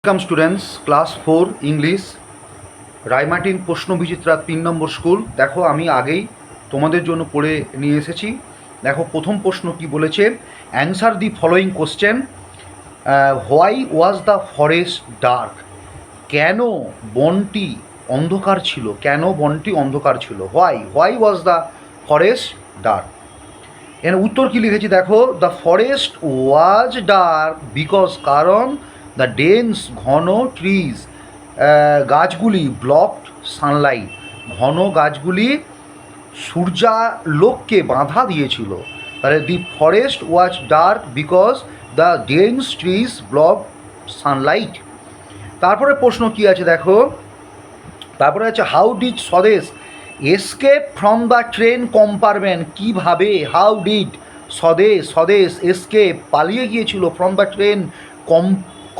Welcome students, class 4 English, Ray Martin প্রশ্ন বিচিত্রা 3 নম্বর school. দেখো আমি আগেই তোমাদের জন্য পড়ে নিয়ে এসেছি। দেখো প্রথম প্রশ্ন কি বলেছে, answer the following question. Why was the forest dark? কেন বনটি অন্ধকার ছিল? কেন বনটি অন্ধকার ছিল? Why was the forest dark? এর উত্তর কী লিখেছি দেখো, the forest was dark because, কারণ দ্য ডেন্স ঘন ট্রিজ, গাছগুলি ব্লকড সানলাইট, ঘন গাছগুলি সূর্যালোককে বাধা দিয়েছিল। তাহলে the forest was dark because the dense trees block sunlight. তারপরে প্রশ্ন কি আছে দেখো, তারপরে আছে হাউ ডিড স্বদেশ escape from the train compartment? কীভাবে, হাউ ডিড স্বদেশ এসকেপ পালিয়ে গিয়েছিল ফ্রম দ্য ট্রেন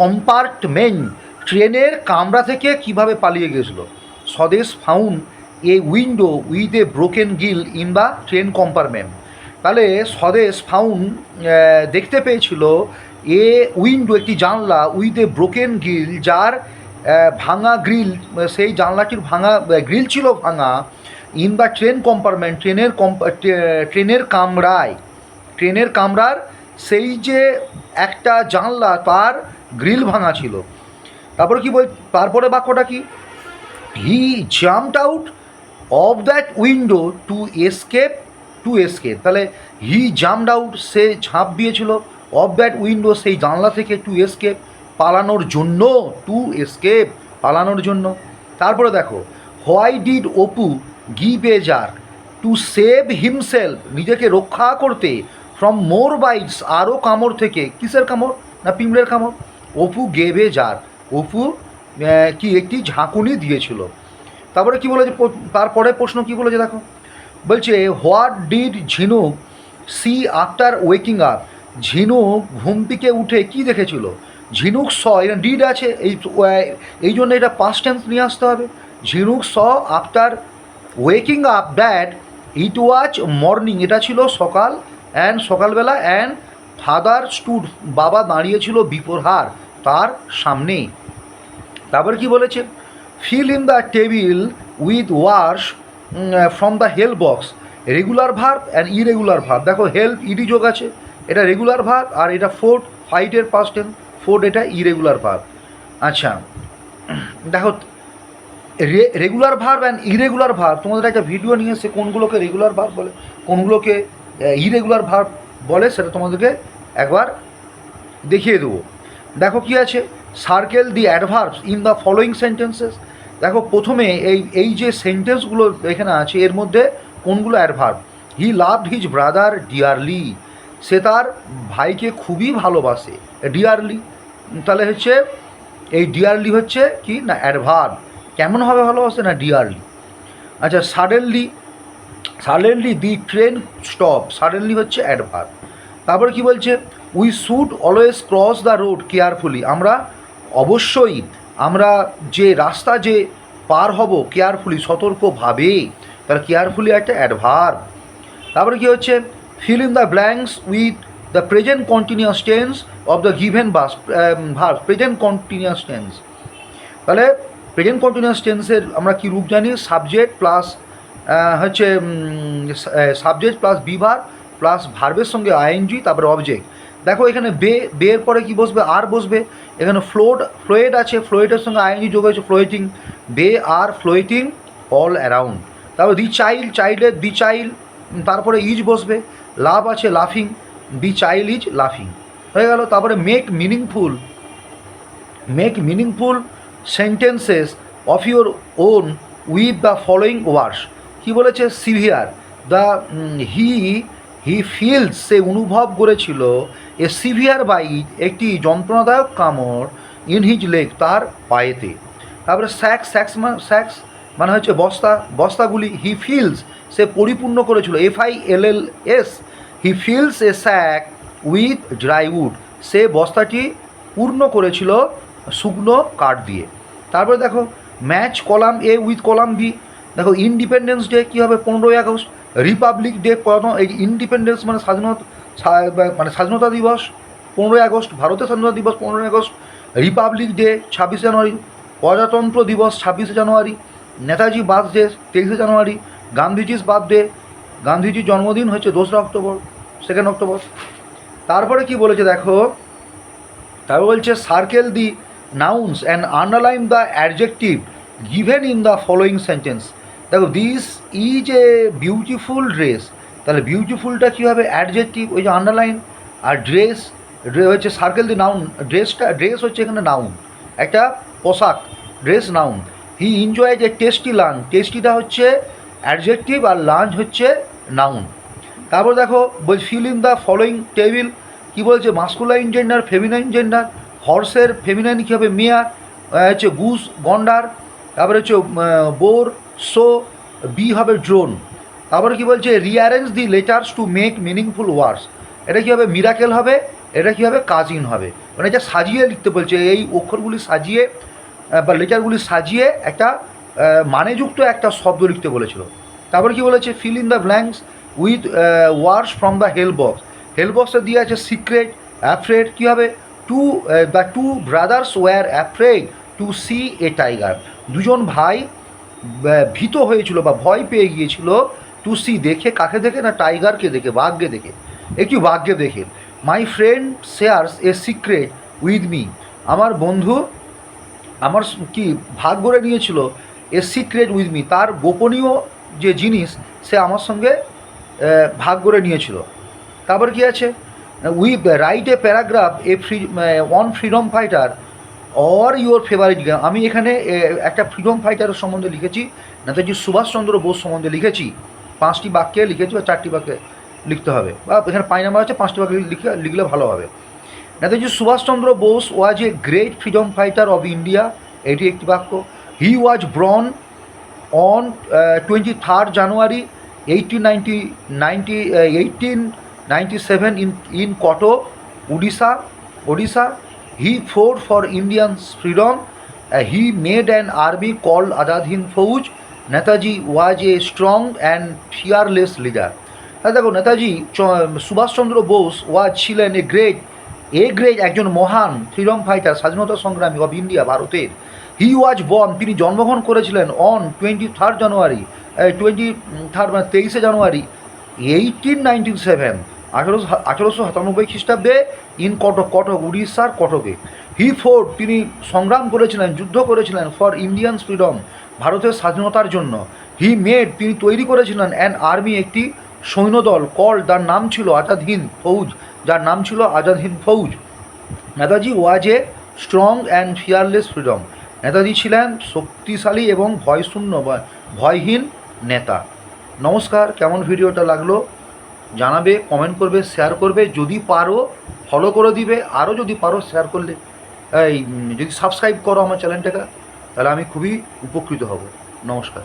কম্পার্টমেন্ট, ট্রেনের কামরা থেকে কিভাবে পালিয়ে গিয়েছিল? স্বদেশ found a window with a broken Gill in the train compartment. তাহলে স্বদেশ ফাউন্ড দেখতে পেয়েছিল এ উইন্ডো একটি জানলা, উইথ এ ব্রোকেন গিল যার ভাঙা গ্রিল, সেই জানলাটির ভাঙা গ্রিল ছিল ভাঙা, ইন দ্য ট্রেন কম্পার্টমেন্ট ট্রেনের কামরায়, ট্রেনের কামরার সেই যে একটা জানলা তার গ্রিল ভাঙা ছিল। তারপরে কি বল, তারপরে বাক্যটা কি, he jumped out of that window to escape, তাহলে হি জাম্পড আউট, সে ঝাঁপ দিয়েছিল, অফ দ্যাট উইন্ডো সেই জানলা থেকে, টু এসকেপ পালানোর জন্য, টু এসকেপ পালানোর জন্য। তারপরে দেখো, why did Apu give a jerk to save himself, নিজেকে রক্ষা করতে, ফ্রম মোর বাইটস, আরও কামড় থেকে। কিসের কামড়? না পিঁমড়ের কামড়। Apu gave a jerk, Apu কি একটি ঝাঁকুনি দিয়েছিল। তারপরে কি বলেছে, তারপরে প্রশ্ন কি বলেছে দেখো, বলছে হোয়াট ডিড ঝিনুক সি আফটার ওয়েকিং আপ? ঝিনুক ঘুম থেকে উঠে কি দেখেছিল? ঝিনুক স, এটা ডিড আছে, এই জন্য এটা পাস্ট টেন্স নিয়ে আসতে হবে। Jhinuk saw after waking up that it was morning, এটা ছিল সকাল, সকালবেলা, অ্যান্ড ফাদার স্টুড, বাবা দাঁড়িয়েছিল বিফোর হার, তার সামনে। তারপর কি বলেছে, fill in the table with wash from the help box, regular verb and irregular verb. দেখো হেল্প ইডি যোগ আছে, এটা রেগুলার ভার্ব, আর এটা ফোর্ড, ফাইটের পাস্ট টেন্স, ফোর্ড এটা ইরেগুলার ভার্ব। আচ্ছা দেখো, regular verb and irregular verb, তোমাদের একটা ভিডিও নিয়ে এসে কোনগুলোকে রেগুলার ভার্ব বলে, কোনগুলোকে ইরেগুলার ভার্ব বলে, সেটা তোমাদেরকে একবার দেখিয়ে দেবো। দেখো কি আছে, circle the adverbs in the following sentences. দেখো প্রথমে এই যে সেন্টেন্সগুলো এখানে আছে এর মধ্যে কোনগুলো adverb? He loved his brother dearly, সে তার ভাইকে খুবই ভালোবাসে, ডিয়ারলি। তাহলে হচ্ছে এই ডিয়ারলি হচ্ছে কি না অ্যাডভার্ব। কেমনভাবে ভালোবাসে? না ডিয়ারলি। আচ্ছা suddenly the train stop, suddenly হচ্ছে অ্যাডভার্ব। তারপর কি বলছে, we should always cross the road carefully, আমরা অবশ্যই আমরা যে রাস্তা যে পার হব কেয়ারফুলি, সতর্কভাবে, তাহলে কেয়ারফুলি একটা অ্যাডভার্ব। তারপরে কী হচ্ছে, feel in the blanks with the present continuous tense of the given verb, present continuous tense. তাহলে প্রেজেন্ট কন্টিনিউয়াস টেন্সের আমরা কী রূপ জানি, সাবজেক্ট প্লাস হচ্ছে সাবজেক্ট প্লাস বিভার প্লাস ভার্বের সঙ্গে আইএনজি, তারপরে অবজেক্ট। দেখো এখানে বের পরে কি বসবে? আর বসবে। এখানে ফ্লোয়েড আছে, ফ্লোয়েডের সঙ্গে আইএনজি যোগ হয়েছে, ফ্লোয়েটিং, দে আর ফ্লোয়েটিং অল অ্যারাউন্ড। তারপরে দি চাইল্ডের দি চাইল্ড, তারপরে ইজ বসবে, লাভ আছে, লাফিং, দি চাইল্ড ইজ লাফিং, হয়ে গেল। তারপরে make meaningful sentences of your own with the following words. কী বলেছে, সিভিয়ার দ্য হি ফিলস, সে অনুভব করেছিল, এ সিভিয়ার বাইট, একটি যন্ত্রণাদায়ক কামড়, ইন হিজ লেগ, তার পায়েতে। তারপরে স্যাক্স মানে হচ্ছে বস্তাগুলি, হি ফিলস, সে পরিপূর্ণ করেছিল, FILLS, he fills a sack with dry wood, সে বস্তাটি পূর্ণ করেছিল শুকনো কাঠ দিয়ে। তারপরে দেখো match column A with column B. দেখো ইন্ডিপেন্ডেন্স ডে কী হবে? 15ই আগস্ট। রিপাবলিক ডে, এই ইন্ডিপেন্ডেন্স মানে স্বাধীনতা দিবস 15ই আগস্ট, ভারতের স্বাধীনতা দিবস 15ই আগস্ট। রিপাবলিক ডে 26 জানুয়ারি, প্রজাতন্ত্র দিবস 26 জানুয়ারি, নেতাজি বার্থডে 23 জানুয়ারি, গান্ধীজির বার্থডে, গান্ধীজির জন্মদিন হচ্ছে 2 অক্টোবর, 2 অক্টোবর। তারপরে কি বলেছে দেখো, তারপর বলছে circle the nouns and underline the adjective given in the following sentence. দেখো this is a beautiful dress, তাহলে বিউটিফুলটা কী হবে অ্যাডজেক্টিভ, ওই যে আন্ডারলাইন। আর ড্রেস হচ্ছে সার্কেল দি নাউন, ড্রেস হচ্ছে এখানে নাউন, একটা পোশাক, dress noun. He enjoy a tasty lunch, টেস্টিটা হচ্ছে অ্যাডজেক্টিভ আর লাঞ্চ হচ্ছে নাউন। তারপর দেখো বলছে fill in the following table, কী বলছে masculine gender, feminine gender, হর্সের feminine কী হবে মেয়ার, হচ্ছে গুস গন্ডার, তারপরে হচ্ছে বোর সো, বি হবে ড্রোন। তারপরে কী বলছে rearrange the letters to make meaningful ওয়ার্ডস, এটা কী হবে মিরাকেল হবে, এটা কী হবে কাজিন হবে, মানে এটা সাজিয়ে লিখতে বলছে, এই অক্ষরগুলি সাজিয়ে বা লেটারগুলি সাজিয়ে একটা মানেযুক্ত একটা শব্দ লিখতে বলেছিল। তারপরে কী বলেছে fill in the blanks with words from the help box, help বক্সে দিয়ে আছে সিক্রেট, অ্যাফ্রেড, কী হবে the two brothers were afraid to see a tiger, দুজন ভাই ভীত হয়েছিল বা ভয় পেয়ে গিয়েছিল টু সি দেখে, কাকে দেখে না টাইগারকে দেখে, বাঘকে দেখে, একটি বাঘকে দেখে। My friend shares a secret with me, আমার বন্ধু আমার কি ভাগ করে নিয়েছিল এ সিক্রেট উইথ মি, তার গোপনীয় যে জিনিস সে আমার সঙ্গে ভাগ করে নিয়েছিল। তারপর কি আছে we write a paragraph A on freedom fighter or your favourite game, আমি এখানে একটা ফ্রিডম ফাইটারের সম্বন্ধে লিখেছি, নেতাজি সুভাষচন্দ্র বোস সম্বন্ধে লিখেছি, 5টি বাক্যে লিখেছি বা 4টি বাক্যে লিখতে হবে, বা এখানে 5 নাম্বার আছে, 5টি বাক্যে লিখলে ভালো হবে। Netaji Subhash Chandra Bose was a great freedom fighter of India, এটি একটি বাক্য। He was born on 23 January 1897 in Koto, Odisha. He fought for Indians' freedom. He made an army called Azad Hind Fauj. Netaji was a strong and fearless leader. দেখো নেতাজি সুভাষচন্দ্র বোস ছিলেন a great একজন মহান freedom fighter, স্বাধীনতা সংগ্রামী of India, ভারতের। হি was born, তিনি জন্মগ্রহণ করেছিলেন অন 23 জানুয়ারি, 23 জানুয়ারি 1897, 1897 খ্রিস্টাব্দে ইন কটক, উড়িষ্যার কটকে। হি ফোর্ট, তিনি সংগ্রাম করেছিলেন, যুদ্ধ করেছিলেন ফর ইন্ডিয়ান ফ্রিডম, ভারতের স্বাধীনতার জন্য। হি মেড, তিনি তৈরি করেছিলেন অ্যান আর্মি, একটি সৈন্যদল, কল, যার নাম ছিল আজাদ হিন্দ ফৌজ, যার নাম ছিল Azad Hind Fauj. Netaji was a strong and fearless freedom, Netaji ছিলেন শক্তিশালী এবং ভয়শূন্য বা ভয়হীন নেতা। নমস্কার, কেমন ভিডিওটা লাগলো জানাবে, কমেন্ট করবে, শেয়ার করবে, যদি পারো ফলো করে দিবে, আরও যদি পারো শেয়ার করলে, এই যদি সাবস্ক্রাইব করো আমার চ্যানেলটাকে, তাহলে আমি খুবই উপকৃত হব। নমস্কার।